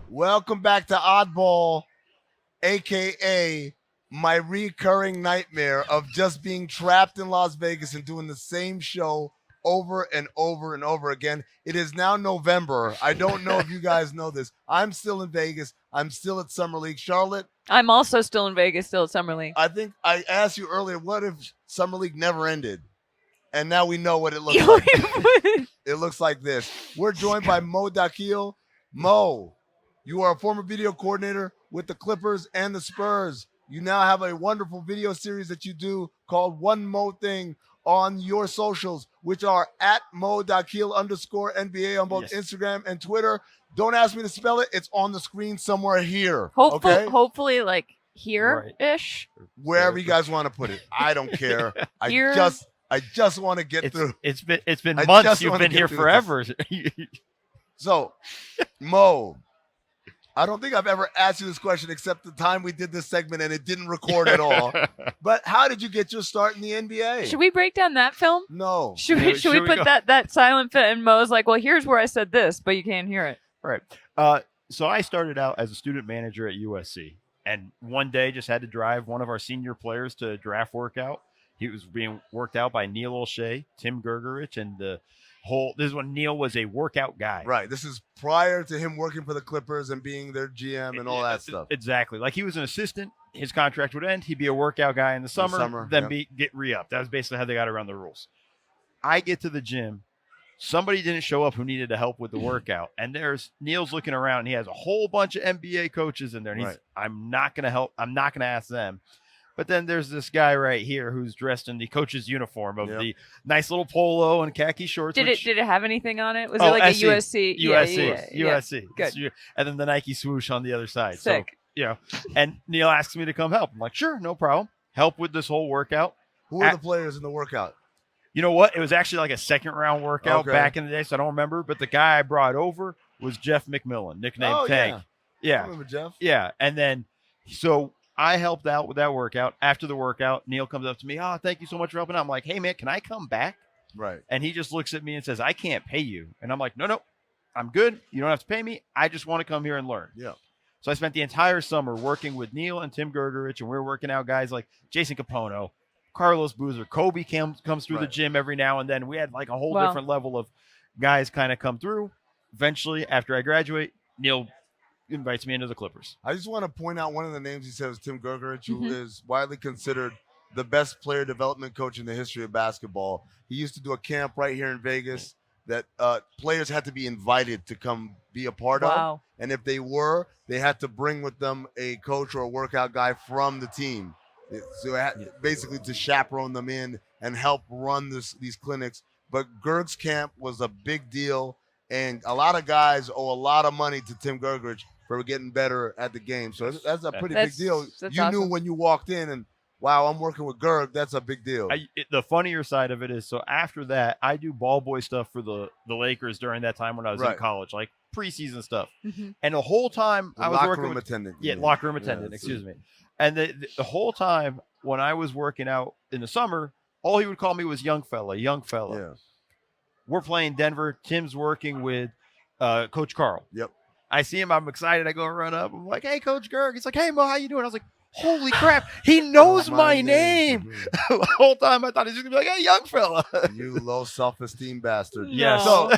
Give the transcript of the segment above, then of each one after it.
Welcome back to Oddball, aka my recurring nightmare of just being trapped in Las Vegas and doing the same show over and over and over again. It is now November. I don't know if you guys know this. I'm still in Vegas. I'm still at Summer League. Charlotte, I'm also still in Vegas, still at Summer League. I think I asked you earlier, what if Summer League never ended? And now we know what it looks like. It looks like this. We're joined by Mo Dakhil. Mo, you are a former video coordinator with the Clippers and the Spurs. You now have a wonderful video series that you do called One Mo Thing on your socials, which are at Mo Dakhil _ NBA on both Instagram and Twitter. Don't ask me to spell it. It's on the screen somewhere here. Hopefully, like here-ish. Wherever you guys want to put it. I don't care. I just want to get through. It's been months. You've been here forever. So, Mo, I don't think I've ever asked you this question except the time we did this segment and it didn't record at all. But how did you get your start in the NBA? Should we break down that film? No. Should we put that silent fit? And Mo's like, well, here's where I said this, but you can't hear it. Right. So I started out as a student manager at USC, and one day just had to drive one of our senior players to a draft workout. He was being worked out by Neil Olshey, Tim Gergerich, and this is when Neil was a workout guy. Right. This is prior to him working for the Clippers and being their GM and all that stuff. Exactly. Like he was an assistant. His contract would end. He'd be a workout guy in the summer, then get re-upped. That was basically how they got around the rules. I get to the gym. Somebody didn't show up who needed to help with the workout. And there's Neil's looking around. And he has a whole bunch of NBA coaches in there. And he's, I'm not going to help. I'm not going to ask them. But then there's this guy right here who's dressed in the coach's uniform of the nice little polo and khaki shorts. Did it have anything on it? Was it like a USC? USC. Good. And then the Nike swoosh on the other side. Sick. So, and Neil asks me to come help. I'm like, sure, no problem. Help with this whole workout. Who were the players in the workout? You know what? It was actually like a second-round workout back in the day, so I don't remember. But the guy I brought over was Jeff McMillan, nicknamed Tank. Yeah. I remember Jeff. Yeah. And then, so I helped out with that workout. After the workout, Neil comes up to me, thank you so much for helping out. I'm like, hey, man, can I come back? Right. And he just looks at me and says, I can't pay you. And I'm like, no, I'm good. You don't have to pay me. I just want to come here and learn. Yeah. So I spent the entire summer working with Neil and Tim Gergerich, and we were working out guys like Jason Capono, Carlos Boozer, Kobe comes through the gym every now and then. We had like a whole different level of guys kind of come through. Eventually, after I graduate, Neil invites me into the Clippers. I just want to point out one of the names he said was Tim Gergerich, who is widely considered the best player development coach in the history of basketball. He used to do a camp right here in Vegas that players had to be invited to come be a part of. And if they were, they had to bring with them a coach or a workout guy from the team. So basically to chaperone them in and help run these clinics. But Gerg's camp was a big deal, and a lot of guys owe a lot of money to Tim Gergerich for getting better at the game. So that's a pretty big deal. You knew when you walked in and, wow, I'm working with Gregg. That's a big deal. The funnier side of it is, so after that, I do ball boy stuff for the Lakers during that time when I was in college, like preseason stuff. And the whole time I was working with locker room attendant, excuse me. And the whole time when I was working out in the summer, all he would call me was young fella. Yeah. We're playing Denver. Tim's working with Coach Carl. Yep. I see him. I'm excited. I go run up. I'm like, hey, Coach Gregg. He's like, hey, Mo, how you doing? I was like, holy crap. He knows my name. The whole time I thought he was just going to be like, hey, young fella. You low self-esteem bastard. Yes. So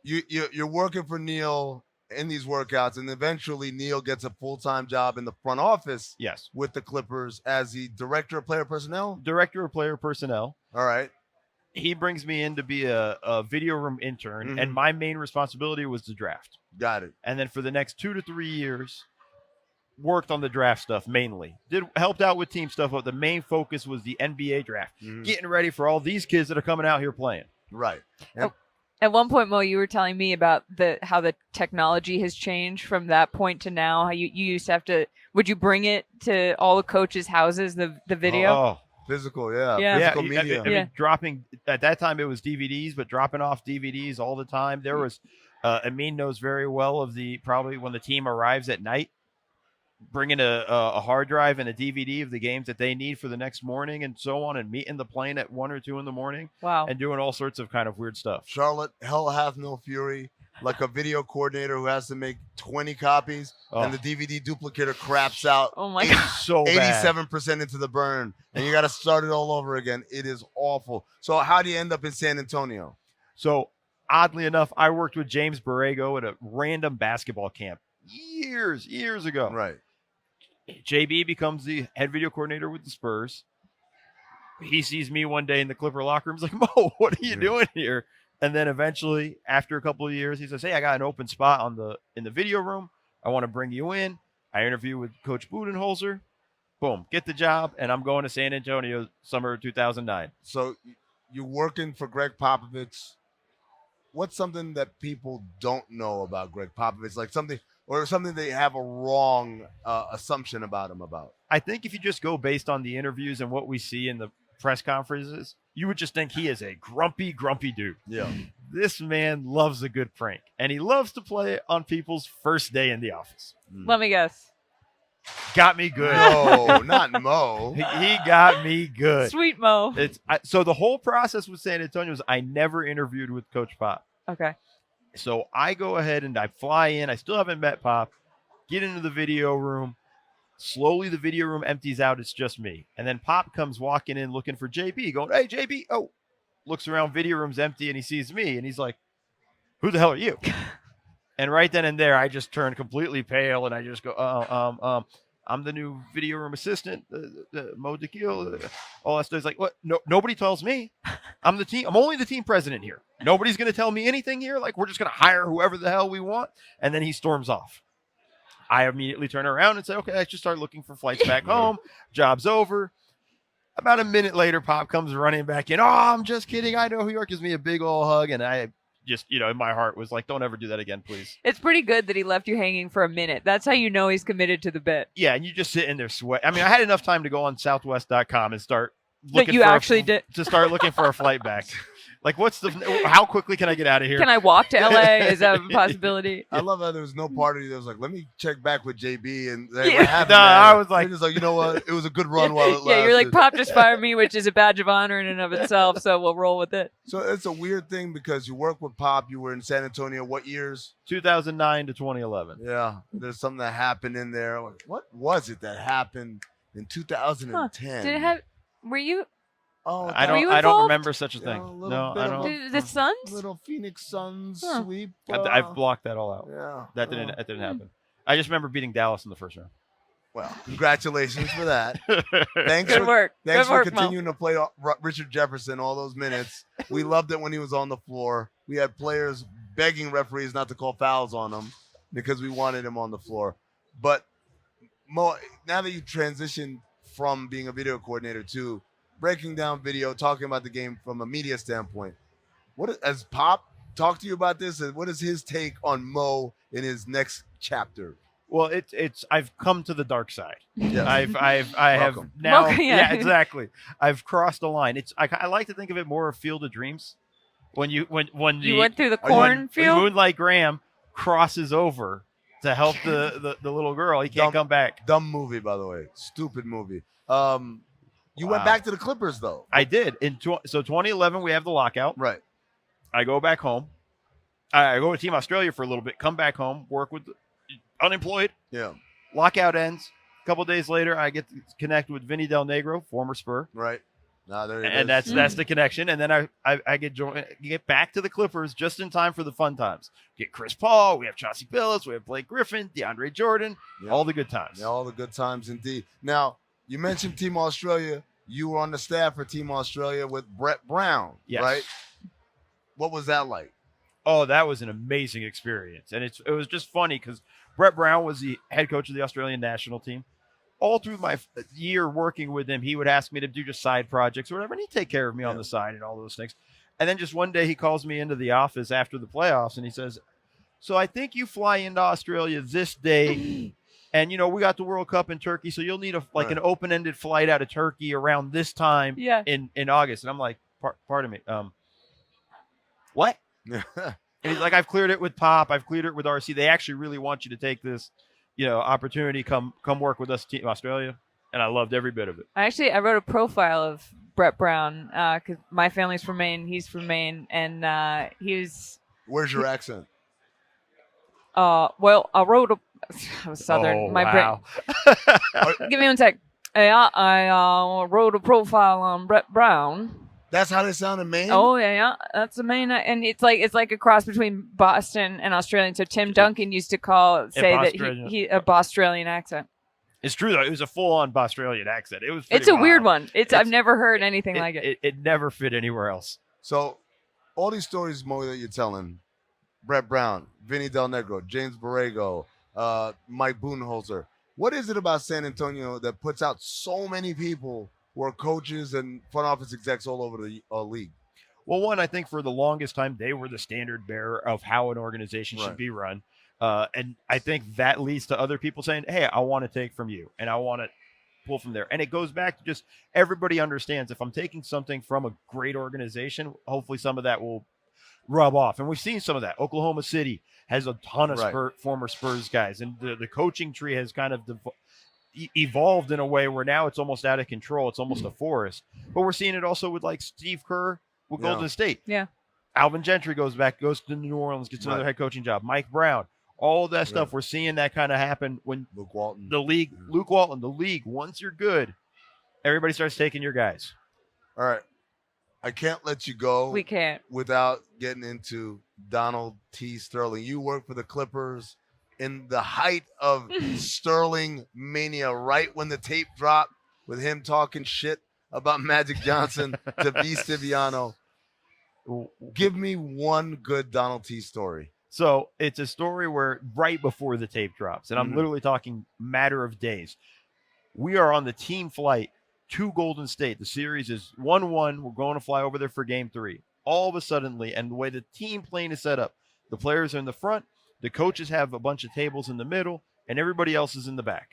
you're working for Neil in these workouts, and eventually Neil gets a full-time job in the front office with the Clippers as the director of player personnel? Director of player personnel. All right. He brings me in to be a video room intern, and my main responsibility was the draft. Got it. And then for the next 2 to 3 years, worked on the draft stuff mainly. Helped out with team stuff, but the main focus was the NBA draft. Getting ready for all these kids that are coming out here playing. Right. At one point, Mo, you were telling me about how the technology has changed from that point to now. How you used to have to, would you bring it to all the coaches' houses, the video? Oh, physical, physical media. I mean, dropping, at that time it was DVDs, but dropping off DVDs all the time. There was, Amin knows very well of probably when the team arrives at night, bringing a hard drive and a DVD of the games that they need for the next morning and so on, and meeting the plane at 1 or 2 in the morning. Wow. And doing all sorts of kind of weird stuff. Charlotte, hell hath no fury. like a video coordinator who has to make 20 copies, and the DVD duplicator craps out. Oh my god, so bad. 87% into the burn, and you got to start it all over again. It is awful. So how do you end up in San Antonio? So oddly enough, I worked with James Borrego at a random basketball camp years ago. Right. JB becomes the head video coordinator with the Spurs. He sees me one day in the Clipper locker room. He's like, Mo, what are you doing here? And then eventually, after a couple of years, he says, hey, I got an open spot in the video room. I want to bring you in. I interview with Coach Budenholzer. Boom, get the job, and I'm going to San Antonio summer of 2009. So you're working for Gregg Popovich. What's something that people don't know about Gregg Popovich? Like something they have a wrong assumption about him about? I think if you just go based on the interviews and what we see in the press conferences, you would just think he is a grumpy dude. Yeah. This man loves a good prank, and he loves to play on people's first day in the office. let me guess. Got me good. No, not Mo. He got me good. Sweet Mo. So the whole process with San Antonio was I never interviewed with Coach Pop. Okay. So I go ahead and I fly in. I still haven't met Pop. Get into the video room. Slowly the video room empties out. It's just me. And then Pop comes walking in looking for JB, going, hey, JB. Oh, looks around, video room's empty, and he sees me. And he's like, who the hell are you? And right then and there, I just turned completely pale, and I just go, I'm the new video room assistant, Mo Dakhil, all that stuff. It's like, what? No, nobody tells me. I'm only the team president here. Nobody's going to tell me anything here. Like, we're just going to hire whoever the hell we want. And then he storms off. I immediately turn around and say, okay, I should start looking for flights back home. Job's over. About a minute later, Pop comes running back in. Oh, I'm just kidding. I know who you are. Gives me a big old hug. And I just, in my heart was like, don't ever do that again, please. It's pretty good that he left you hanging for a minute. That's how you know he's committed to the bit. Yeah, and you just sit in there sweat. I mean, I had enough time to go on southwest.com and start looking to start looking for a flight back. Like, how quickly can I get out of here? Can I walk to LA? Is that a possibility? I love how there was no party that was like, let me check back with JB. And Yeah. what happened, I was like, just like, you know what? It was a good run while it lasted. Yeah, you're like, Pop just fired me, which is a badge of honor in and of itself, so we'll roll with it. So it's a weird thing because you work with Pop. You were in San Antonio. What years? 2009 to 2011. Yeah. There's something that happened in there. What was it that happened in 2010? Did it have? Were you? Oh, I Were you don't involved? remember such a thing. No, I don't. The Suns? Little Phoenix Suns sweep. I've blocked that all out. Yeah. That didn't happen. I just remember beating Dallas in the first round. Well, congratulations for that. Good work. Thanks Good for work, continuing to play Richard Jefferson all those minutes. We loved it when he was on the floor. We had players begging referees not to call fouls on him because we wanted him on the floor. But Mo, now that you transitioned from being a video coordinator to breaking down video, talking about the game from a media standpoint, as Pop talked to you about this, what is his take on Mo in his next chapter? Well, I've come to the dark side. Yes. I have now. Welcome, yeah. Exactly. I've crossed the line. I like to think of it more of Field of Dreams. When you went through the cornfield. Moonlight Graham crosses over to help the little girl. He can't come back. Dumb movie, by the way. Stupid movie. You went back to the Clippers, though. I did. So 2011, we have the lockout. Right. I go back home. I go to Team Australia for a little bit, come back home, work with unemployed. Yeah. Lockout ends. A couple days later, I get to connect with Vinny Del Negro, former Spur. Right. There it And is. that's the connection. And then I get back to the Clippers just in time for the fun times. Get Chris Paul. We have Chauncey Billups. We have Blake Griffin, DeAndre Jordan. Yeah. All the good times. Yeah, all the good times indeed. Now, you mentioned Team Australia. You were on the staff for Team Australia with Brett Brown, Yes. right? What was that like? Oh, that was an amazing experience. And it was just funny because Brett Brown was the head coach of the Australian national team. All through my year working with him, he would ask me to do just side projects or whatever, and he'd take care of me on the side and all those things. And then just one day he calls me into the office after the playoffs, and he says, so I think you fly into Australia this day, and, we got the World Cup in Turkey, so you'll need an open-ended flight out of Turkey around this time in August. And I'm like, pardon me, what? And he's like, I've cleared it with Pop. I've cleared it with RC. They actually really want you to take this, opportunity. Come work with us, Team Australia. And I loved every bit of it. I wrote a profile of Brett Brown because my family's from Maine. He's from Maine. And he was... Where's your accent? Well, I wrote I was Southern. Oh, My wow. brain. Give me one sec. I wrote a profile on Brett Brown. That's how they sound in Maine? Oh yeah, that's the Maine, and it's like a cross between Boston and Australian. So Tim Duncan used to say that he a Australian accent. It's true though. It was a full-on Australian accent. It was. It's a weird one. I've never heard anything like it. It never fit anywhere else. So, all these stories, Mo, that you're telling, Brett Brown, Vinny Del Negro, James Borrego, Mike Budenholzer. What is it about San Antonio that puts out so many people who are coaches and front office execs all over the league? Well, one, I think for the longest time, they were the standard bearer of how an organization should be run. And I think that leads to other people saying, hey, I want to take from you and I want to pull from there. And it goes back to just everybody understands if I'm taking something from a great organization, hopefully some of that will rub off. And we've seen some of that. Oklahoma City has a ton of former Spurs guys, and the coaching tree has kind of evolved in a way where now it's almost out of control. It's almost a forest. But we're seeing it also with like Steve Kerr with Golden State. Yeah. Alvin Gentry goes to New Orleans, gets another head coaching job. Mike Brown, all of that stuff. We're seeing that kind of happen when Luke Walton, the league, once you're good, everybody starts taking your guys. All right. I can't let you go. We can't. Without getting into Donald T. Sterling. You work for the Clippers in the height of Sterling mania, right when the tape dropped with him talking shit about Magic Johnson to B. Stiviano. Give me one good Donald T. story. So it's a story where right before the tape drops, and I'm literally talking matter of days, we are on the team flight to Golden State. The series is 1-1. We're going to fly over there for game 3. All of a sudden, and the way the team plane is set up, the players are in the front, the coaches have a bunch of tables in the middle, and everybody else is in the back.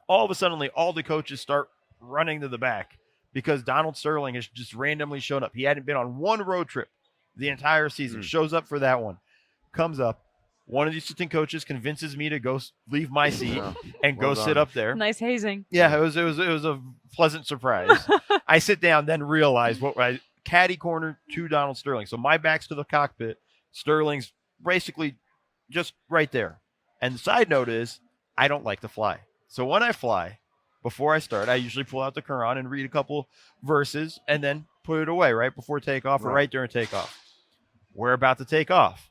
All of a sudden, all the coaches start running to the back because Donald Sterling has just randomly shown up. He hadn't been on one road trip the entire season. Shows up for that one. Comes up. One of the assistant coaches convinces me to go leave my seat and go sit up there. Nice hazing. Yeah, it was a pleasant surprise. I sit down, then realize what I caddy corner to Donald Sterling. So my back's to the cockpit. Sterling's basically just right there. And the side note is I don't like to fly. So when I fly, before I start, I usually pull out the Quran and read a couple verses and then put it away right before takeoff or right during takeoff. We're about to take off.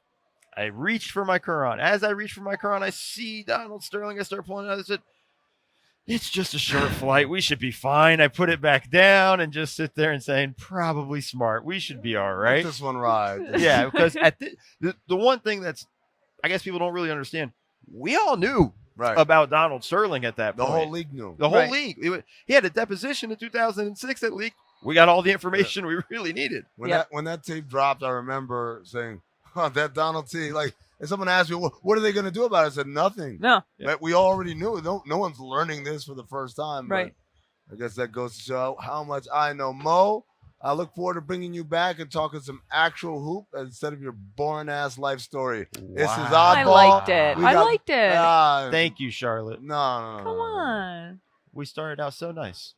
I reached for my Quran. As I reach for my Quran, I see Donald Sterling. I start pulling it out. I said, it's just a short flight. We should be fine. I put it back down and just sit there and saying, probably smart. We should be all right. Let this one ride. Yeah, because at the one thing that's, I guess people don't really understand, we all knew about Donald Sterling at that point. The whole league knew. The whole league. He had a deposition in 2006 that leaked. We got all the information we really needed. When that tape dropped, I remember saying, that Donald T. Like, if someone asked me, what are they going to do about it? I said, nothing. No. But we already knew. No one's learning this for the first time. Right. But I guess that goes to show how much I know. Mo, I look forward to bringing you back and talking some actual hoop instead of your boring-ass life story. Wow. This is Oddball. I liked it. Thank you, Charlotte. No. Come on. We started out so nice.